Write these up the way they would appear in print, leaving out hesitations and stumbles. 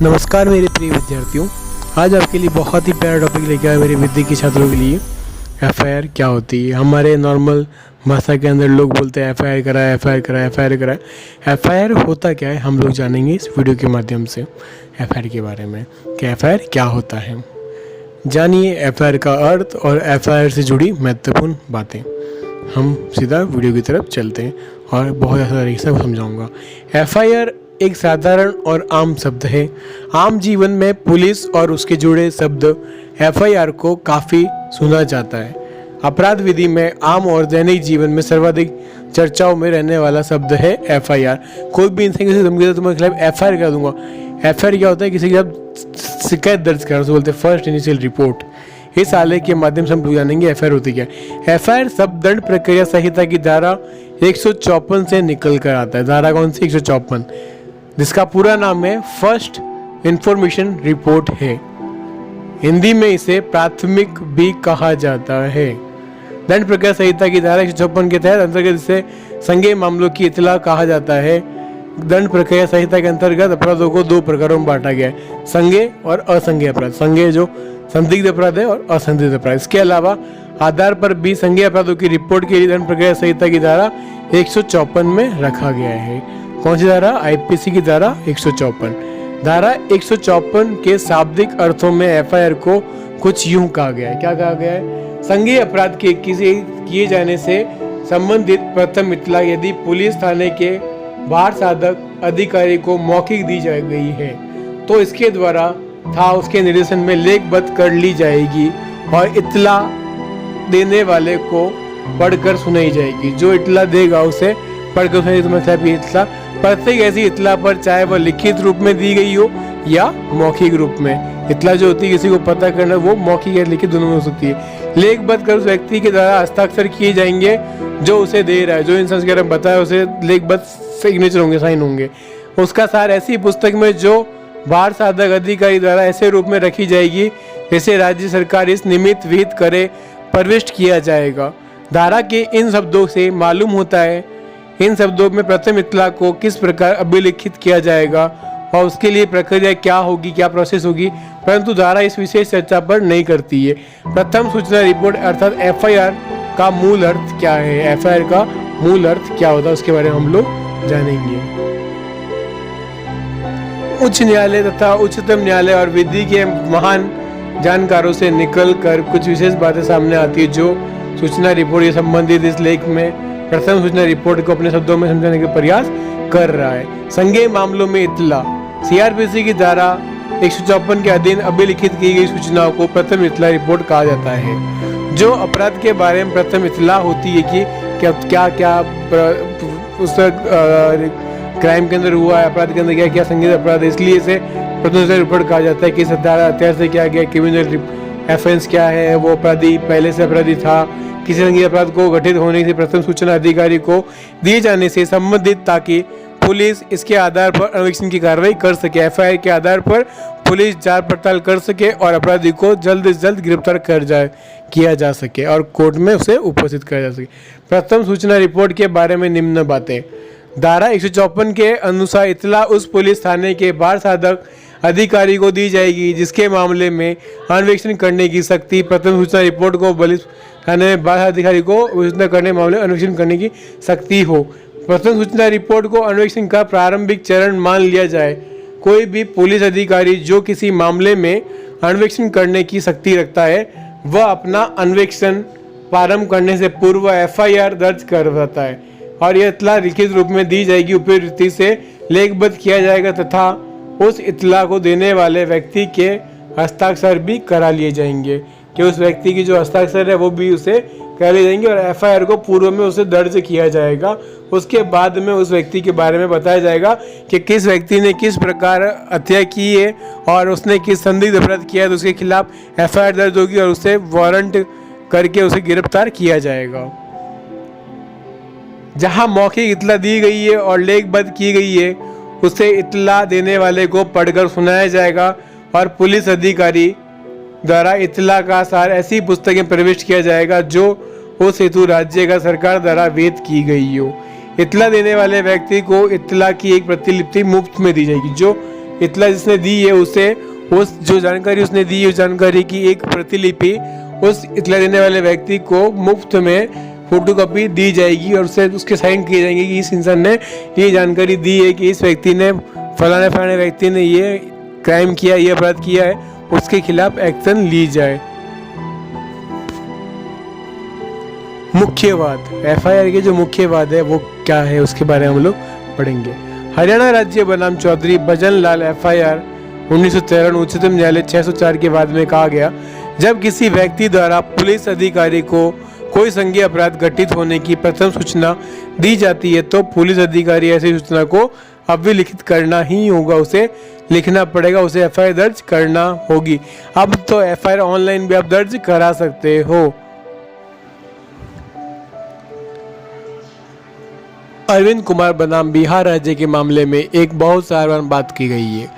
नमस्कार मेरे प्रिय विद्यार्थियों। आज आपके लिए बहुत ही प्यारा टॉपिक लेके आया मेरे विद्या के छात्रों के लिए। एफआईआर क्या होती है। हमारे नॉर्मल भाषा के अंदर लोग बोलते हैं एफआईआर करा है, एफआईआर करा है, एफआईआर करा है। एफआईआर होता क्या है हम लोग जानेंगे इस वीडियो के माध्यम से एफआईआर के बारे में कि एफआईआर क्या होता है। जानिए एफआईआर का अर्थ और एफआईआर से जुड़ी महत्वपूर्ण बातें। हम सीधा वीडियो की तरफ चलते हैं और बहुत ज़्यादा तरीके से समझाऊँगा। एफआईआर एक साधारण और आम शब्द है। आम जीवन में पुलिस और उसके जुड़े शब्द एफआईआर को काफ़ी सुना जाता है। अपराध विधि में आम और दैनिक जीवन में सर्वाधिक चर्चाओं में रहने वाला शब्द है एफआईआर। कोई भी इंसान किसी धमकी तो तुम्हारे खिलाफ एफआईआर कर दूंगा। एफआईआर क्या होता है? किसी के खिलाफ शिकायत दर्ज करना, उसे बोलते हैं फर्स्ट इनिशियल रिपोर्ट। इस आलेख के माध्यम से हम जानेंगे एफआईआर होती क्या है। एफआईआर शब्द दंड प्रक्रिया संहिता की धारा 154 से निकल कर आता है। धारा कौन सी? 154, जिसका पूरा नाम है फर्स्ट इंफॉर्मेशन रिपोर्ट है। हिंदी में इसे प्राथमिक भी कहा जाता है। दंड प्रक्रिया संहिता की धारा 154 के तहत अंतर्गत इसे संज्ञेय मामलों की इतला कहा जाता है। दंड प्रक्रिया संहिता के अंतर्गत अपराधों को दो प्रकारों में बांटा गया है, संज्ञेय और असंज्ञेय अपराध। संज्ञेय जो संदिग्ध अपराध है और असंदिग्ध अपराध। इसके अलावा आधार पर भी संज्ञेय अपराधों की रिपोर्ट के लिए दंड प्रक्रिया संहिता की धारा 154 में रखा गया है। कौन सी धारा? आईपीसी की धारा 154। धारा 154 के शाब्दिक अर्थों में एफआईआर को कुछ यूं कहा गया है। क्या कहा गया है? संज्ञेय अपराध के किसी किए जाने से संबंधित प्रथम इत्तला यदि पुलिस थाने के बाहर साधक अधिकारी को मौखिक दी जा गई है तो इसके द्वारा था उसके निर्देशन में लेखबद्ध कर ली जाएगी और इत्तला देने वाले को पढ़कर सुनाई जाएगी। जो इत्तला देगा उसे पढ़कर सुनाई। तुम्हारे इत्तला प्रत्येक ऐसी इत्तला पर चाहे वह लिखित रूप में दी गई हो या मौखिक रूप में। इत्तला जो होती है किसी को पता करना, वो मौखिक या लिखित दोनों में हो सकती है। लेखबद्ध कर उस व्यक्ति के द्वारा हस्ताक्षर किए जाएंगे जो उसे दे रहा है। जो इंसान के बारे में बताया उसे लेखबद्ध सिग्नेचर होंगे, साइन होंगे। उसका सार ऐसी पुस्तक में जो बाहर साधक अधिकारी द्वारा ऐसे रूप में रखी जाएगी जैसे राज्य सरकार इस निमित्त विहित करे प्रविष्ट किया जाएगा। धारा के इन शब्दों से मालूम होता है इन शब्दों में प्रथम इत्तला को किस प्रकार अभिलिखित किया जाएगा और उसके लिए प्रक्रिया क्या होगी, क्या प्रोसेस होगी, परंतु धारा इस विशेष चर्चा पर नहीं करती है। प्रथम सूचना रिपोर्ट अर्थात एफआईआर का मूल अर्थ क्या है? एफआईआर का मूल अर्थ क्या होता है उसके बारे में हम लोग जानेंगे। उच्च न्यायालय तथा उच्चतम न्यायालय और विधि के महान जानकारों से निकल कर कुछ विशेष बातें सामने आती है जो सूचना रिपोर्ट से संबंधित इस लेख में प्रथम सूचना रिपोर्ट को अपने शब्दों में समझाने का प्रयास कर रहा है। संज्ञेय मामलों में इत्तला सीआरपीसी की धारा 154 के अधीन अभिलिखित की गई सूचनाओं को प्रथम इत्तला रिपोर्ट कहा जाता है। जो अपराध के बारे में प्रथम इत्तला होती है कि क्या क्या उस क्राइम के अंदर हुआ है, अपराध के अंदर क्या क्या संज्ञेय अपराध है, इसलिए इसे प्रथम सूचना रिपोर्ट कहा जाता है। किस हत्यार से क्या गया, क्रिमिनल ऑफेंस क्या है, वो अपराधी पहले से अपराधी था, किसी संज्ञेय अपराध को घटित होने से प्रथम सूचना अधिकारी को दिए जाने से संबंधित, ताकि पुलिस इसके आधार पर अन्वेषण की कार्रवाई कर सके। एफआईआर के आधार पर पुलिस जांच पड़ताल कर सके और अपराधी को जल्द से जल्द गिरफ्तार किया जा सके और कोर्ट में उसे उपस्थित किया जा सके। प्रथम सूचना रिपोर्ट के बारे में निम्न बातें। धारा 154 के अनुसार इत्तला उस पुलिस थाने के बाहर साधक अधिकारी को दी जाएगी जिसके मामले में अन्वेषण करने की शक्ति प्रथम सूचना रिपोर्ट को पुलिस थाने में बाहर अधिकारी को सूचना करने मामले अन्वेषण करने की शक्ति हो। प्रथम सूचना रिपोर्ट को अन्वेषण का प्रारंभिक चरण मान लिया जाए। कोई भी पुलिस अधिकारी जो किसी मामले में अन्वेषण करने की शक्ति रखता है वह अपना अन्वेषण प्रारंभ करने से पूर्व एफआईआर दर्ज करवाता है और यह इत्तला लिखित रूप में दी जाएगी। उपयुक्त रीति से लेखबद्ध किया जाएगा तथा उस इत्तला को देने वाले व्यक्ति के हस्ताक्षर भी करा लिए जाएंगे कि उस व्यक्ति की जो हस्ताक्षर है वो भी उसे करा लिए जाएंगे और एफआईआर को पूर्व में उसे दर्ज किया जाएगा। उसके बाद में उस व्यक्ति के बारे में बताया जाएगा कि किस व्यक्ति ने किस प्रकार हत्या की है और उसने किस संदिग्ध अपराध किया है तो उसके खिलाफ एफआईआर दर्ज होगी और उसे वारंट करके उसे गिरफ्तार किया जाएगा। जहां मौखिक इत्तला दी गई है और लेखबद्ध की गई है उसे इत्तला देने वाले को पढ़कर सुनाया जाएगा और पुलिस अधिकारी द्वारा इत्तला का सार ऐसी पुस्तकें प्रविष्ट किया जाएगा जो उस हेतु राज्य का सरकार द्वारा विहित की गई हो। इत्तला देने वाले व्यक्ति को इत्तला की एक प्रतिलिपि मुफ्त में दी जाएगी। जो इतला जिसने दी है उसे उस जो जानकारी उसने दी है उस जानकारी की एक प्रतिलिपि उस इतला देने वाले व्यक्ति को मुफ्त में फोटोकॉपी दी जाएगी और उससे उसके साइन किए जाएंगे कि इस इंसान ने ये जानकारी दी है कि इस व्यक्ति ने फलाने व्यक्ति ने ये क्राइम किया, ये अपराध किया है, उसके खिलाफ एक्शन ली जाए। मुख्यवाद, एफआईआर के जो मुख्यवाद है वो क्या है उसके बारे में हम लोग पढ़ेंगे। हरियाणा राज्य बनाम चौधरी भजन लाल एफआईआर 1913 उच्चतम न्यायालय 604 के बाद में कहा गया, जब किसी व्यक्ति द्वारा पुलिस अधिकारी को कोई संज्ञेय अपराध घटित होने की प्रथम सूचना दी जाती है तो पुलिस अधिकारी ऐसी सूचना को अभिलिखित करना ही होगा, उसे लिखना पड़ेगा, उसे एफआईआर दर्ज करना होगी। अब तो एफआईआर ऑनलाइन भी आप दर्ज करा सकते हो। अरविंद कुमार बनाम बिहार राज्य के मामले में एक बहुत सारा बात की गई है।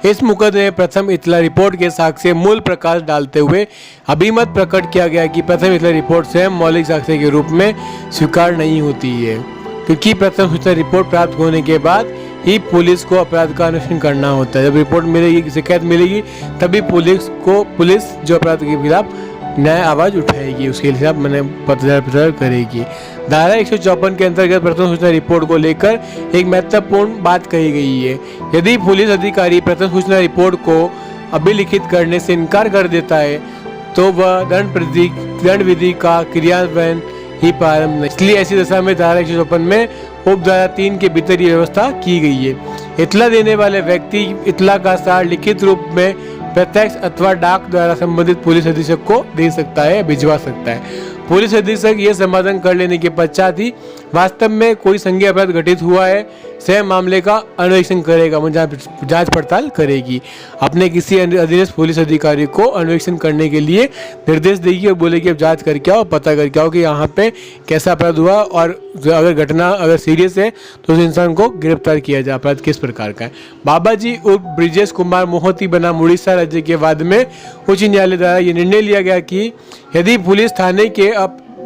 इस मुकदमे में प्रथम इतला रिपोर्ट के साक्ष्य मूल प्रकाश डालते हुए अभिमत प्रकट किया गया कि प्रथम इतला रिपोर्ट स्वयं मौलिक साक्ष्य के रूप में स्वीकार नहीं होती है, क्योंकि प्रथम सूचना रिपोर्ट प्राप्त होने के बाद ही पुलिस को अपराध का अन्वेषण करना होता है। जब रिपोर्ट मिलेगी, शिकायत मिलेगी, तभी पुलिस जो अपराध के खिलाफ न्याय आवाज उठाएगी, उसके खिलाफ मैंने पत्रचार करेगी। धारा 154 के अंतर्गत प्रथम सूचना रिपोर्ट को लेकर एक महत्वपूर्ण बात कही गई है। यदि पुलिस अधिकारी प्रथम सूचना रिपोर्ट को अभिलिखित करने से इनकार कर देता है तो वह दंड विधि का क्रियान्वयन ही प्रारंभ नहीं। इसलिए ऐसी दशा में धारा 154 में उपधारा 3 के भीतर ये व्यवस्था की गई है। इतला देने वाले व्यक्ति इतला का सार लिखित रूप में प्रत्यक्ष अथवा डाक द्वारा संबंधित पुलिस अधीक्षक को दे सकता है, भिजवा सकता है। पुलिस अधीक्षक यह समाधान कर लेने के पश्चात ही वास्तव में कोई संज्ञेय अपराध घटित हुआ है स्वयं मामले का अन्वेषण करेगा, जांच पड़ताल करेगी। अपने किसी अधीनस्थ पुलिस अधिकारी को अन्वेषण करने के लिए निर्देश देगी और बोलेगी अब जांच करके आओ, पता करके आओ कि यहाँ पे कैसा अपराध हुआ और अगर घटना अगर सीरियस है तो उस इंसान को गिरफ्तार किया जाए, अपराध किस प्रकार का है। बाबाजी उर्फ ब्रिजेश कुमार मोहती बनाम उड़ीसा राज्य के वाद में उच्च न्यायालय द्वारा यह निर्णय लिया गया कि यदि पुलिस थाने के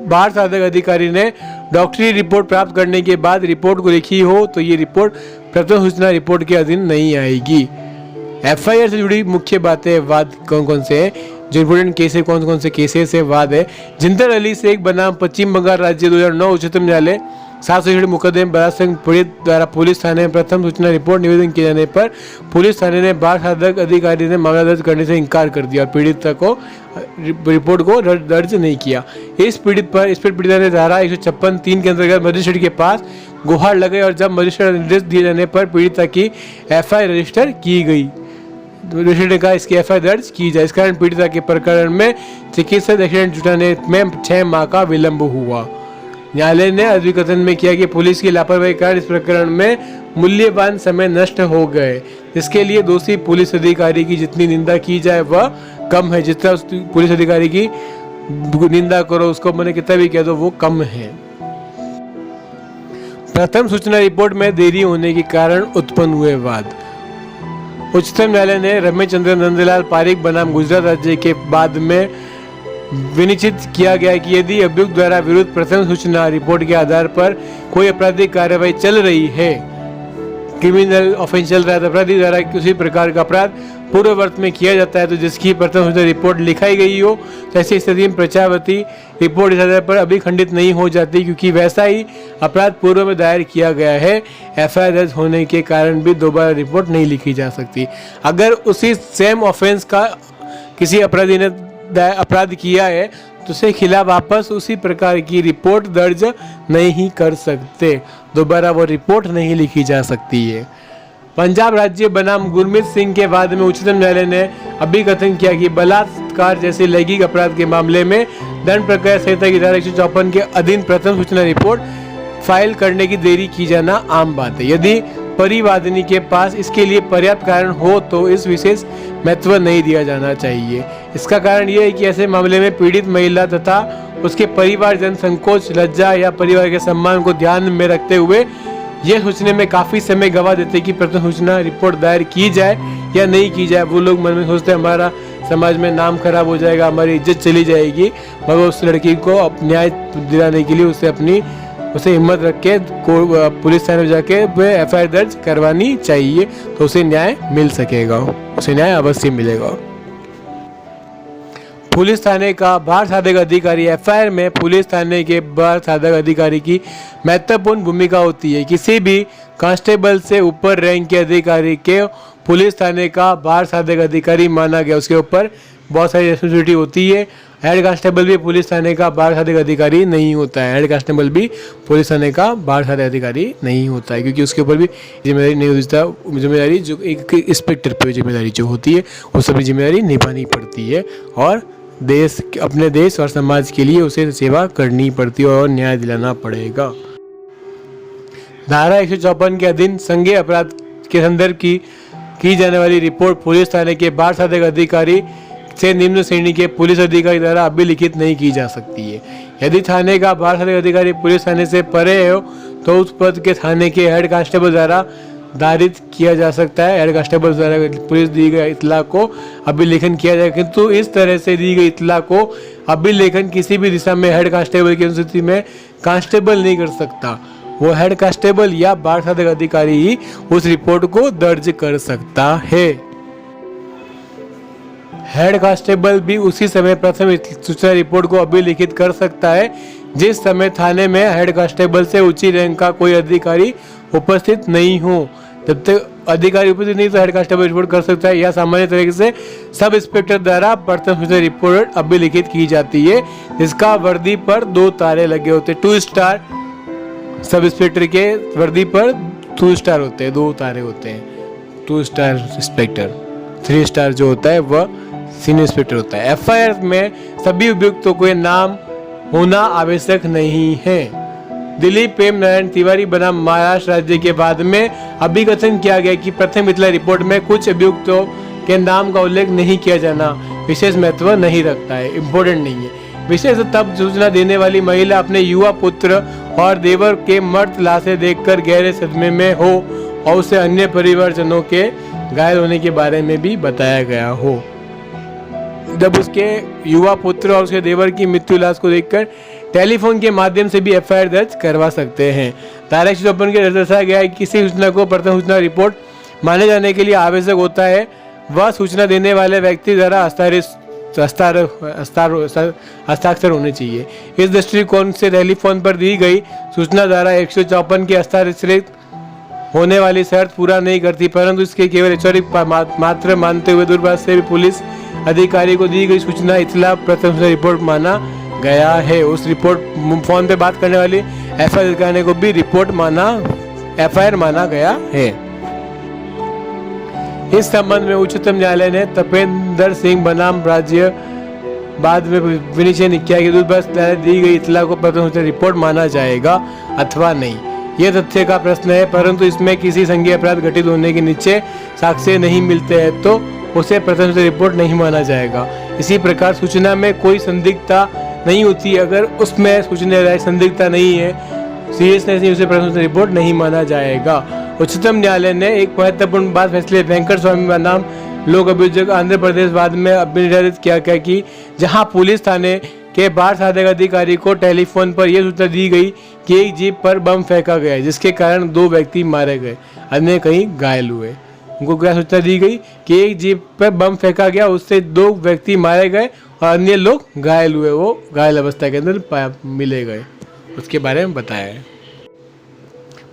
बाढ़ साधक अधिकारी ने डॉक्टरी रिपोर्ट प्राप्त करने के बाद रिपोर्ट को लिखी हो तो ये रिपोर्ट प्रथम सूचना रिपोर्ट के अधीन नहीं आएगी। एफआईआर से जुड़ी मुख्य बातें, वाद कौन कौन से हैं, जो इंपोर्टेंट केस है, कौन कौन से केसेस है, वाद है। जिंदर अली शेख बनाम पश्चिम बंगाल राज्य 2009 उच्चतम न्यायालय 700 मुकदमे बलात्संग पीड़ित द्वारा पुलिस थाने में प्रथम सूचना रिपोर्ट निवेदन किए जाने पर पुलिस थाने ने बाढ़ साधक अधिकारी ने मामला दर्ज करने से इनकार कर दिया और पीड़िता को रिपोर्ट को दर्ज नहीं किया। इस पीड़िता ने धारा 156(3) के अंतर्गत मजिस्ट्रेट के पास गुहार लगाई और जब मजिस्ट्रेट निर्देश दिए जाने पर पीड़िता की एफआईआर रजिस्टर की गई। मजिस्ट्रेट ने कहा इसकी एफआईआर दर्ज की जाए। इस कारण पीड़िता के प्रकरण में चिकित्सक एक्सीडेंट जुटाने में 6 माह का विलंब हुआ। न्यायालय ने अधिकथन में किया कि पुलिस की लापरवाही के कारण इस प्रकरण में मूल्यवान समय नष्ट हो गए, जिसके लिए दोषी पुलिस अधिकारी की जितनी निंदा की जाए वह कम है। जितना पुलिस अधिकारी की निंदा करो उसको मैंने कितना भी कह दो वो कम है। प्रथम सूचना रिपोर्ट में देरी होने के कारण उत्पन्न हुए वाद। उच्चतम न्यायालय ने रमेश चंद्र नंदलाल पारिक बनाम गुजरात राज्य के बाद में विनिश्चित किया गया कि यदि अभियुक्त द्वारा विरुद्ध प्रथम सूचना रिपोर्ट के आधार पर कोई आपराधिक कार्रवाई चल रही है, क्रिमिनल ऑफेंस चल रहा है, अपराधी द्वारा किसी प्रकार का अपराध पूर्ववर्त में किया जाता है तो जिसकी प्रथम सूचना रिपोर्ट लिखाई गई हो तो ऐसी स्थिति में प्रचारवती रिपोर्ट इस आधार पर अभी खंडित नहीं हो जाती, क्योंकि वैसा ही अपराध पूर्व में दायर किया गया है। एफआईआर दर्ज होने के कारण भी दोबारा रिपोर्ट नहीं लिखी जा सकती। अगर उसी सेम ऑफेंस का किसी अपराधी ने अपराध किया है तो उसके खिलाफ वापस उसी प्रकार की रिपोर्ट दर्ज नहीं कर सकते, दोबारा वो रिपोर्ट नहीं लिखी जा सकती है। पंजाब राज्य बनाम गुरमीत सिंह के बाद में उच्चतम न्यायालय ने अभिकथन किया कि बलात्कार जैसे लैंगिक अपराध के मामले में दंड प्रक्रिया संहिता की धारा 154 के अधीन प्रथम सूचना रिपोर्ट फाइल करने की देरी की जाना आम बात है। यदि परिवादिनी के पास इसके लिए पर्याप्त कारण हो तो इस विशेष महत्व नहीं दिया जाना चाहिए। इसका कारण यह है कि ऐसे मामले में पीड़ित महिला तथा उसके परिवारजन संकोच, लज्जा या परिवार के सम्मान को ध्यान में रखते हुए यह सोचने में काफ़ी समय गवा देते कि प्रथम सूचना रिपोर्ट दायर की जाए या नहीं की जाए। वो लोग मन में सोचते हैं हमारा समाज में नाम खराब हो जाएगा, हमारी इज्जत चली जाएगी, मगर उस लड़की को न्याय दिलाने के लिए उसे अपनी उसे हिम्मत रख के पुलिस थाने में जाके FIR दर्ज करवानी चाहिए, तो उसे न्याय मिल सकेगा, उसे न्याय अवश्य मिलेगा। पुलिस थाने का बाढ़ साधक अधिकारी। FIR में पुलिस थाने के बाढ़ साधक अधिकारी की महत्वपूर्ण भूमिका होती है। किसी भी कांस्टेबल से ऊपर रैंक के अधिकारी के पुलिस थाने का बाढ़ साधक अधिकारी माना गया, उसके ऊपर बहुत सारी रेस्पॉन्सिबिलिटी होती है। हेड कांस्टेबल भी पुलिस थाने का बाढ़ साधक अधिकारी नहीं होता है, हेड कांस्टेबल भी पुलिस थाने का बाढ़ साधक अधिकारी नहीं होता है, क्योंकि उसके ऊपर भी जिम्मेदारी नहीं होती। जिम्मेदारी जो एक इंस्पेक्टर पे जिम्मेदारी जो होती है वो सभी जिम्मेदारी निभानी पड़ती है, और अपने देश और समाज के लिए उसे सेवा करनी पड़ती है और न्याय दिलाना पड़ेगा। धारा 154 के अधीन संज्ञेय अपराध के संदर्भ की जाने वाली रिपोर्ट पुलिस थाने के बाढ़ साधक अधिकारी से निम्न श्रेणी के पुलिस अधिकारी द्वारा अभिलिखित नहीं की जा सकती है। यदि थाने का बाढ़ साधक अधिकारी पुलिस थाने से परे हो तो उस पद के थाने के हेड कांस्टेबल द्वारा धारित किया जा सकता है। हेड कांस्टेबल द्वारा पुलिस दी गई इत्तला को अभिलेखन किया जाएगा, किंतु इस तरह से दी गई इत्तला को अभिलेखन किसी भी दिशा में हेड कांस्टेबल की अनुपस्थिति में कांस्टेबल नहीं कर सकता। वो हेड कांस्टेबल या बाढ़ साधक अधिकारी ही उस रिपोर्ट को दर्ज कर सकता है। हेड कांस्टेबल भी उसी समय प्रथम सूचना रिपोर्ट को अभिलिखित कर सकता है जिस समय थाने में हेड कांस्टेबल से ऊंची रैंक का कोई अधिकारी उपस्थित नहीं हो। जब तक अधिकारी उपस्थित नहीं तो हेड कांस्टेबल रिपोर्ट कर सकता है, या सामान्य तरीके से सब इंस्पेक्टर द्वारा प्रथम सूचना रिपोर्ट अभिलिखित की जाती है, जिसका वर्दी पर 2 तारे लगे होते हैं। 2 स्टार सब इंस्पेक्टर के वर्दी पर 2 स्टार होते हैं, 2 तारे होते हैं। 2 स्टार इंस्पेक्टर, 3 स्टार जो होता है वह सीनियर इंस्पेक्टर होता है। FIR में सभी अभियुक्तों को नाम होना आवश्यक नहीं है। दिलीप प्रेम नारायण तिवारी बनाम महाराष्ट्र राज्य के बाद में अभिकथन किया गया कि प्रथम इत्तला रिपोर्ट में कुछ अभियुक्तों के नाम का उल्लेख नहीं किया जाना विशेष महत्व नहीं रखता है, इम्पोर्टेंट नहीं है। विशेष तब सूचना देने वाली महिला अपने युवा पुत्र और देवर के मर्द लाशें देखकर गहरे सदमे में हो और उसे अन्य परिवारजनों के घायल होने के बारे में भी बताया गया हो। जब उसके युवा पुत्र और उसके देवर की मृत्यु लाश को देखकर टेलीफोन के माध्यम से भी FIR दर्ज करवा सकते हैं। धारा 154 के दर्शाया गया है कि किसी सूचना को प्रथम सूचना रिपोर्ट माने जाने के लिए आवश्यक होता है वह सूचना देने वाले व्यक्ति द्वारा हस्ताक्षर होने चाहिए। इस दृष्टिकोण से टेलीफोन पर दी गई सूचना धारा 154 के हस्ताक्षरित होने वाली शर्त पूरा नहीं करती, परंतु इसके केवल औपचारिक मात्र मानते हुए दूरभाष से भी पुलिस अधिकारी को दी गई सूचना इत्तला प्रथम सूचना रिपोर्ट माना गया है। उस रिपोर्ट फोन पे बात करने वाली FIR अधिकारी को भी FIR माना गया है। इस संबंध में उच्चतम न्यायालय ने तपेंद्र सिंह बनाम राज्य बाद में विनिश्चय किया कि दूरभाष द्वारा दी गई इत्तला को प्रथम सूचना रिपोर्ट माना जाएगा अथवा नहीं। यह तथ्य का प्रश्न है, परंतु इसमें किसी संज्ञेय अपराध घटित होने के नीचे साक्ष्य नहीं मिलते हैं तो उसे प्रथम सूचना रिपोर्ट नहीं माना जाएगा। इसी प्रकार सूचना में कोई संदिग्धता नहीं होती, अगर उसमें सूचना संदिग्धता नहीं है, सीरियसनेस नहीं, उसे प्रथम सूचना रिपोर्ट नहीं माना जाएगा। उच्चतम न्यायालय ने एक महत्वपूर्ण बात फैसले वेंकट स्वामी बनाम लोक अभियोजक आंध्र प्रदेश बाद में निर्धारित किया गया कि जहां पुलिस थाने के बाढ़ साधक अधिकारी को टेलीफोन पर यह सूचना दी गई कि एक जीप पर बम फेंका गया, जिसके कारण 2 व्यक्ति मारे गए, अन्य कहीं घायल हुए। उनको क्या सूचना दी गई कि एक जीप पर बम फेंका गया, उससे 2 व्यक्ति मारे गए और अन्य लोग घायल हुए, वो घायल अवस्था के अंदर मिले गए, उसके बारे में बताया है।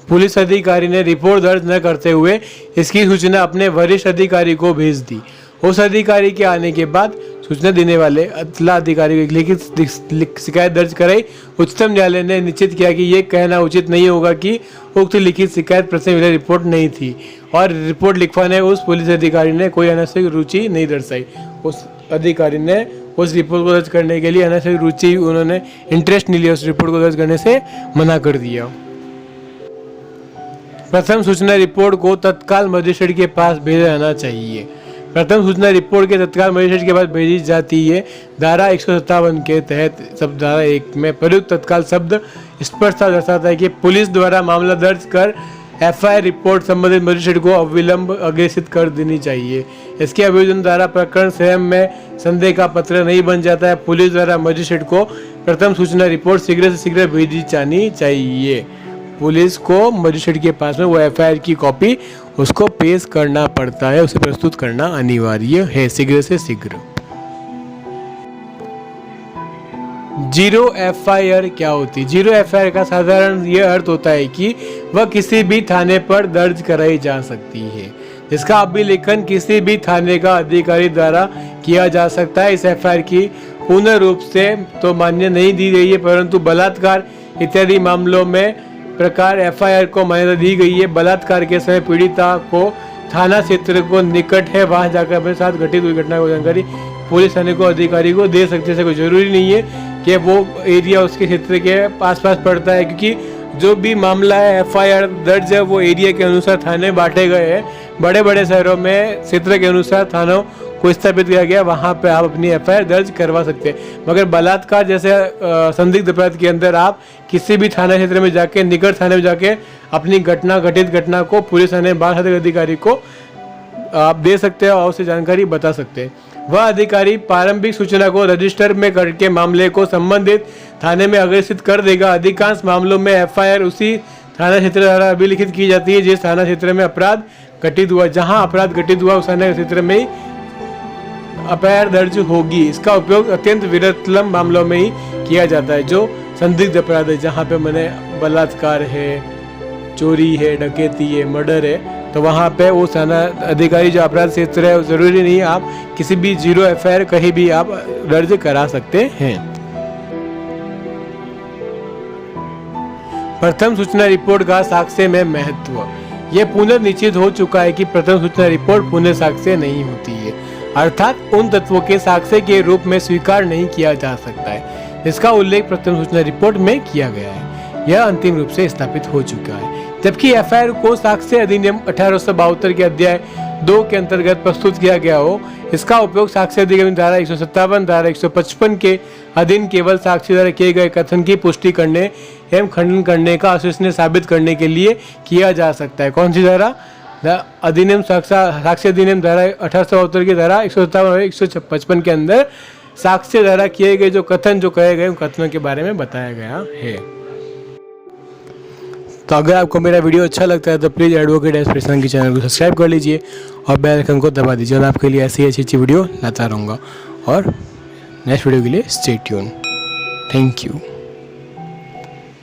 पुलिस अधिकारी ने रिपोर्ट दर्ज न करते हुए इसकी सूचना अपने वरिष्ठ अधिकारी को भेज दी। उस अधिकारी के आने के बाद सूचना देने वाले इत्तला अधिकारी को एक लिखित शिकायत दर्ज कराई। उच्चतम न्यायालय ने निश्चित किया कि यह कहना उचित नहीं होगा कि उक्त लिखित शिकायत प्रथम रिपोर्ट नहीं थी और रिपोर्ट लिखवाने उस पुलिस अधिकारी ने कोई अनावश्यक रुचि नहीं दर्शाई। उस अधिकारी ने उस रिपोर्ट को दर्ज करने के लिए अनावश्यक रुचि, उन्होंने इंटरेस्ट नहीं लिया, उस रिपोर्ट को दर्ज करने से मना कर दिया। प्रथम सूचना रिपोर्ट को तत्काल मजिस्ट्रेट के पास भेजा जाना चाहिए। प्रथम सूचना रिपोर्ट के तत्काल मजिस्ट्रेट के पास भेजी जाती है। धारा 157 के तहत शब्द धारा 1 में प्रयुक्त तत्काल शब्द स्पष्टता दर्शाता है कि पुलिस द्वारा मामला दर्ज कर एफआईआर रिपोर्ट संबंधित मजिस्ट्रेट को अविलंब अग्रेसित कर देनी चाहिए। इसके आवेदन द्वारा प्रकरण स्वयं में संदेह का पत्र नहीं बन जाता है। पुलिस द्वारा मजिस्ट्रेट को प्रथम सूचना रिपोर्ट शीघ्र से शीघ्र भेजी जानी चाहिए। पुलिस को मजिस्ट्रेट के पास में वो एफआईआर की कॉपी उसको पेश करना पड़ता है, उसे प्रस्तुत करना अनिवार्य है शीघ्र से शीघ्र। जीरो एफआईआर क्या होती है? जीरो एफआईआर का साधारण ये अर्थ होता है कि वह किसी भी थाने पर दर्ज कराई जा सकती है, जिसका अभिलेखन किसी भी थाने का अधिकारी द्वारा किया जा सकता है। इस एफआईआर की पूर्ण रूप से तो मान्य नहीं दी गई है, परंतु बलात्कार इत्यादि मामलों में प्रकार एफआईआर को मान्यता दी गई है। बलात्कार के समय पीड़िता को थाना क्षेत्र को निकट है, वहां जाकर अपने साथ घटित हुई घटना की जानकारी पुलिस थाने को अधिकारी को दे सकते हैं। कोई जरूरी नहीं है कि वो एरिया उसके क्षेत्र के आसपास पड़ता है, क्योंकि जो भी मामला है एफआईआर दर्ज है वो एरिया के अनुसार थाने बांटे गए हैं। बड़े बड़े शहरों में क्षेत्र के अनुसार थानों को स्थापित किया गया, वहाँ पे आप अपनी एफआईआर दर्ज करवा सकते हैं। मगर बलात्कार जैसे संदिग्ध अपराध के अंदर आप किसी भी थाना क्षेत्र में जाके, निकट थाने में जाके अपनी घटित घटना को पुलिस थाने बाल अधिकारी को आप दे सकते हैं और उसे जानकारी बता सकते हैं। वह अधिकारी प्रारंभिक सूचना को रजिस्टर में करके मामले को संबंधित थाने में अग्रेसित कर देगा। अधिकांश मामलों में एफआईआर उसी थाना क्षेत्र द्वारा अभिलिखित की जाती है जिस थाना क्षेत्र में अपराध घटित हुआ। जहां अपराध घटित हुआ उस थाना क्षेत्र में ही एफआईआर दर्ज होगी। इसका उपयोग अत्यंत विरल मामलों में ही किया जाता है, जो संदिग्ध अपराध है, जहाँ पे मैंने बलात्कार है, चोरी है, डकैती है, मर्डर है, तो वहाँ पे वो थाना अधिकारी जो अपराध क्षेत्र है, जरूरी नहीं आप किसी भी जीरो एफआईआर कहीं भी आप दर्ज करा सकते हैं। प्रथम सूचना रिपोर्ट का साक्ष्य में महत्व। यह पुनर्निश्चित हो चुका है कि प्रथम सूचना रिपोर्ट पुनः साक्ष्य नहीं होती है, अर्थात उन तत्वों के साक्ष्य के रूप में स्वीकार नहीं किया जा सकता है जिसका उल्लेख प्रथम सूचना रिपोर्ट में किया गया है। यह अंतिम रूप से स्थापित हो चुका है। जबकि एफआईआर को साक्ष्य अधिनियम 1872 के अध्याय 2 के अंतर्गत प्रस्तुत किया गया हो, इसका उपयोग साक्ष्य अधिनियम धारा 157, धारा 155 के अधीन केवल साक्षी द्वारा किए गए कथन की पुष्टि करने एवं खंडन करने का अविश्वसनीय साबित करने के लिए किया जा सकता है। कौन सी धारा? अधिनियम साक्ष्य अधिनियम धारा 1872 की धारा 157 और 155 के अंदर साक्ष्य द्वारा किए गए जो कथन जो कहे गए उन कथनों के बारे में बताया गया है। तो अगर आपको मेरा वीडियो अच्छा लगता है तो प्लीज़ एडवोकेट एक्सप्रेशन के चैनल को सब्सक्राइब कर लीजिए और बेल आइकन को दबा दीजिए, और आपके लिए ऐसी अच्छी वीडियो लाता रहूँगा। और नेक्स्ट वीडियो के लिए स्टे ट्यून। Thank you.